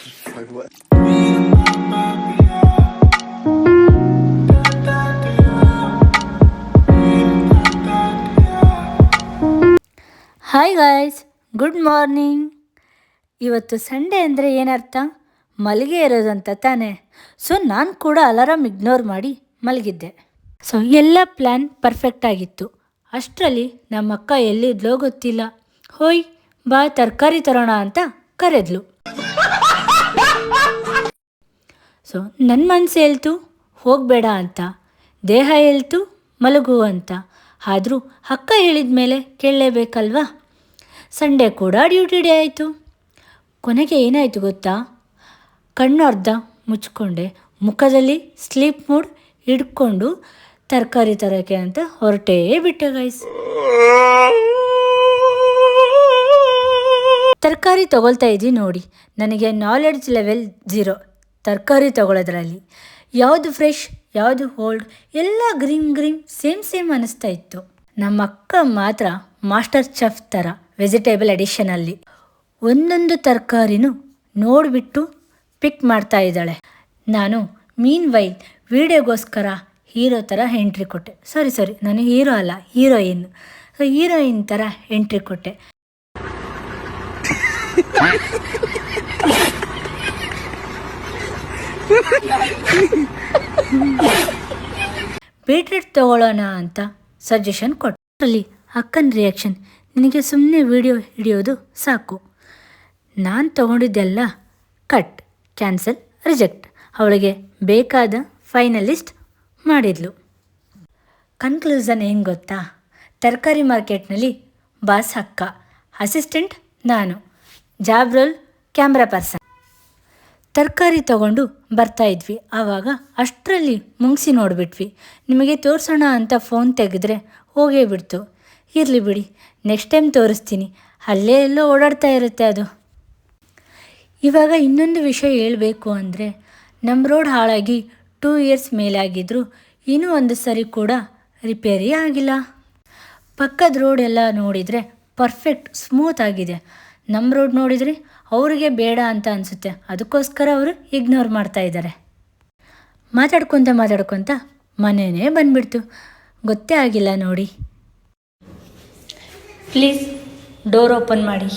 Like what? Hi guys, good morning. ಇವತ್ತು Sunday ಅಂದರೆ ಏನರ್ಥ? ಮಲಗೇ ಇರೋದಂತ ತಾನೇ. ಸೊ ನಾನು ಕೂಡ ಅಲಾರಾಮ್ ಇಗ್ನೋರ್ ಮಾಡಿ ಮಲಗಿದ್ದೆ. ಸೊ ಎಲ್ಲ ಪ್ಲ್ಯಾನ್ ಪರ್ಫೆಕ್ಟ್ ಆಗಿತ್ತು. ಅಷ್ಟರಲ್ಲಿ ನಮ್ಮ ಅಕ್ಕ ಎಲ್ಲಿದ್ಲೋ ಗೊತ್ತಿಲ್ಲ. ಹೋಯ್ ಬಾ ತರಕಾರಿ ತರೋಣ ಅಂತ ಕರೆದ್ಲು. ಸೊ ನನ್ನ ಮನಸ್ಸು ಹೇಳ್ತು ಹೋಗಬೇಡ ಅಂತ, ದೇಹ ಹೇಳ್ತು ಮಲಗು ಅಂತ. ಆದರೂ ಅಕ್ಕ ಹೇಳಿದ ಮೇಲೆ ಕೇಳಲೇಬೇಕಲ್ವಾ. ಸಂಡೇ ಕೂಡ ಡ್ಯೂಟಿ ಡೇ ಆಯಿತು. ಕೊನೆಗೆ ಏನಾಯಿತು ಗೊತ್ತಾ? ಕಣ್ಣು ಅರ್ಧ ಮುಚ್ಕೊಂಡೆ, ಮುಖದಲ್ಲಿ ಸ್ಲೀಪ್ ಮೂಡ್ ಹಿಡ್ಕೊಂಡು ತರಕಾರಿ ತರೋಕ್ಕೆ ಅಂತ ಹೊರಟೇ ಬಿಟ್ಟೆ ಗೈಸ್. ತರಕಾರಿ ತೊಗೊಳ್ತಾ ಇದ್ದೀನಿ ನೋಡಿ, ನನಗೆ ನಾಲೆಡ್ಜ್ ಲೆವೆಲ್ 0 ತರಕಾರಿ ತೊಗೊಳೋದ್ರಲ್ಲಿ. ಯಾವುದು ಫ್ರೆಶ್ ಯಾವುದು ಓಲ್ಡ್ ಎಲ್ಲ ಗ್ರೀನ್ ಸೇಮ್ ಅನ್ನಿಸ್ತಾ ಇತ್ತು. ನಮ್ಮ ಅಕ್ಕ ಮಾತ್ರ ಮಾಸ್ಟರ್ ಚೆಫ್ ಥರ ವೆಜಿಟೇಬಲ್ ಅಡಿಷನಲ್ಲಿ ಒಂದೊಂದು ತರಕಾರಿನೂ ನೋಡಿಬಿಟ್ಟು ಪಿಕ್ ಮಾಡ್ತಾ ಇದ್ದಾಳೆ. ನಾನು ಮೀನ್ ವೈಲ್ ವಿಡಿಯೋಗೋಸ್ಕರ ಹೀರೋ ಥರ ಎಂಟ್ರಿ ಕೊಟ್ಟೆ. ಸಾರಿ ನಾನು ಹೀರೋ ಅಲ್ಲ, ಹೀರೋಯಿನ್ ಥರ ಎಂಟ್ರಿ ಕೊಟ್ಟೆ. ಬೀಟ್ರೂಟ್ ತೊಗೊಳ್ಳೋಣ ಅಂತ ಸಜೆಷನ್ ಕೊಟ್ಟೆ. ಅಲ್ಲಿ ಅಕ್ಕನ ರಿಯಾಕ್ಷನ್, ನಿನಗೆ ಸುಮ್ಮನೆ ವಿಡಿಯೋ ಹಿಡಿಯೋದು ಸಾಕು. ನಾನು ತೊಗೊಂಡಿದ್ದೆಲ್ಲ ಕಟ್, ಕ್ಯಾನ್ಸಲ್, ರಿಜೆಕ್ಟ್. ಅವಳಿಗೆ ಬೇಕಾದ ಫೈನಲಿಸ್ಟ್ ಮಾಡಿದ್ಲು. ಕನ್ಕ್ಲೂಸನ್ ಏನು ಗೊತ್ತಾ? ತರಕಾರಿ ಮಾರ್ಕೆಟ್ನಲ್ಲಿ ಬಾಸ್ ಅಕ್ಕ, ಅಸಿಸ್ಟೆಂಟ್ ನಾನು, ಜಾಬ್ ರೋಲ್ ಕ್ಯಾಮ್ರಾ ಪರ್ಸನ್. ತರಕಾರಿ ತೊಗೊಂಡು ಬರ್ತಾಯಿದ್ವಿ. ಆವಾಗ ಅಷ್ಟರಲ್ಲಿ ಮುಗಿಸಿ ನೋಡಿಬಿಟ್ವಿ. ನಿಮಗೆ ತೋರಿಸೋಣ ಅಂತ ಫೋನ್ ತೆಗೆದ್ರೆ ಹೋಗೇ ಬಿಡ್ತು. ಇರಲಿ ಬಿಡಿ, ನೆಕ್ಸ್ಟ್ ಟೈಮ್ ತೋರಿಸ್ತೀನಿ. ಅಲ್ಲೇ ಎಲ್ಲೋ ಓಡಾಡ್ತಾ ಇರುತ್ತೆ ಅದು. ಇವಾಗ ಇನ್ನೊಂದು ವಿಷಯ ಹೇಳಬೇಕು ಅಂದರೆ, ನಮ್ಮ ರೋಡ್ ಹಾಳಾಗಿ 2 ಇಯರ್ಸ್ ಮೇಲಾಗಿದ್ದರೂ ಇನ್ನೂ ಒಂದು ಸರಿ ಕೂಡ ರಿಪೇರಿ ಆಗಿಲ್ಲ. ಪಕ್ಕದ ರೋಡ್ ಎಲ್ಲ ನೋಡಿದರೆ ಪರ್ಫೆಕ್ಟ್ ಸ್ಮೂತ್ ಆಗಿದೆ. ನಮ್ಮ ರೋಡ್ ನೋಡಿದರೆ ಅವರಿಗೆ ಬೇಡ ಅಂತ ಅನಿಸುತ್ತೆ. ಅದಕ್ಕೋಸ್ಕರ ಅವರು ಇಗ್ನೋರ್ ಮಾಡ್ತಾ ಇದ್ದಾರೆ. ಮಾತಾಡ್ಕೊತ ಮನೆಯೇ ಬಂದುಬಿಡ್ತು, ಗೊತ್ತೇ ಆಗಿಲ್ಲ ನೋಡಿ. ಪ್ಲೀಸ್ ಡೋರ್ ಓಪನ್ ಮಾಡಿ,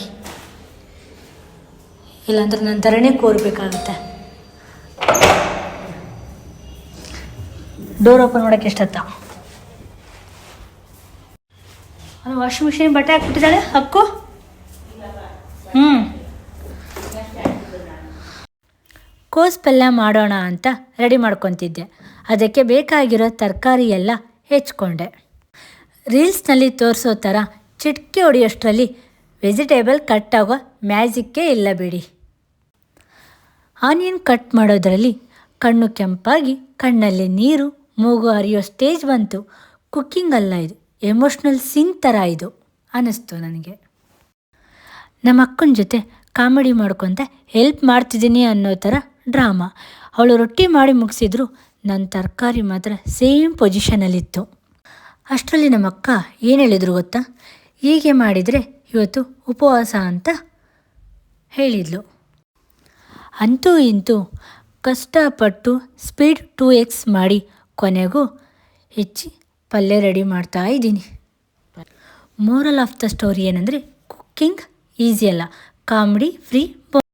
ಇಲ್ಲಾಂದ್ರೆ ನಾನು ಧರಣಿ ಕೋರಬೇಕಾಗುತ್ತೆ. ಡೋರ್ ಓಪನ್ ಮಾಡೋಕ್ಕೆ ಎಷ್ಟೊತ್ತ? ಅದು ವಾಷಿಂಗ್ ಮಿಷಿನ್ ಬಟ್ಟೆ ಹಾಕ್ಬಿಟ್ಟಿದ್ದಾಳೆ ಅಕ್ಕು. ಕೋಸ್ ಪಲ್ಯ ಮಾಡೋಣ ಅಂತ ರೆಡಿ ಮಾಡ್ಕೊತಿದ್ದೆ. ಅದಕ್ಕೆ ಬೇಕಾಗಿರೋ ತರಕಾರಿ ಎಲ್ಲ ಹೆಚ್ಕೊಂಡೆ. ರೀಲ್ಸ್ನಲ್ಲಿ ತೋರಿಸೋ ಥರ ಚಿಟಿಕೆ ಹೊಡೆಯೋಷ್ಟರಲ್ಲಿ ವೆಜಿಟೇಬಲ್ ಕಟ್ ಆಗೋ ಮ್ಯಾಜಿಕ್ಕೇ ಇಲ್ಲ ಬಿಡಿ. ಆನಿಯನ್ ಕಟ್ ಮಾಡೋದ್ರಲ್ಲಿ ಕಣ್ಣು ಕೆಂಪಾಗಿ ಕಣ್ಣಲ್ಲಿ ನೀರು ಮೂಗು ಹರಿಯೋ ಸ್ಟೇಜ್ ಬಂತು. ಕುಕ್ಕಿಂಗ್ ಅಲ್ಲ ಇದು, ಎಮೋಷ್ನಲ್ ಸೀನ್ ಥರ ಇದು ಅನ್ನಿಸ್ತು ನನಗೆ. ನಮ್ಮ ಅಕ್ಕನ ಜೊತೆ ಕಾಮಿಡಿ ಮಾಡ್ಕೊತ ಹೆಲ್ಪ್ ಮಾಡ್ತಿದ್ದೀನಿ ಅನ್ನೋ ಥರ ಡ್ರಾಮಾ. ಅವಳು ರೊಟ್ಟಿ ಮಾಡಿ ಮುಗಿಸಿದ್ರು, ನನ್ನ ತರಕಾರಿ ಮಾತ್ರ ಸೇಮ್ ಪೊಸಿಷನಲ್ಲಿತ್ತು. ಅಷ್ಟರಲ್ಲಿ ನಮ್ಮ ಅಕ್ಕ ಏನು ಹೇಳಿದ್ರು ಗೊತ್ತಾ? ಹೀಗೆ ಮಾಡಿದರೆ ಇವತ್ತು ಉಪವಾಸ ಅಂತ ಹೇಳಿದ್ಲು. ಅಂತೂ ಇಂತೂ ಕಷ್ಟಪಟ್ಟು ಸ್ಪೀಡ್ 2x ಮಾಡಿ ಕೊನೆಗೂ ಹೆಚ್ಚಿ ಪಲ್ಯ ರೆಡಿ ಮಾಡ್ತಾ ಇದ್ದೀನಿ. ಮೋರಲ್ ಆಫ್ ದ ಸ್ಟೋರಿ ಏನಂದರೆ, ಕುಕ್ಕಿಂಗ್ ಈಸಿ ಅಲ್ಲ, ಕಾಮಿಡಿ ಫ್ರೀ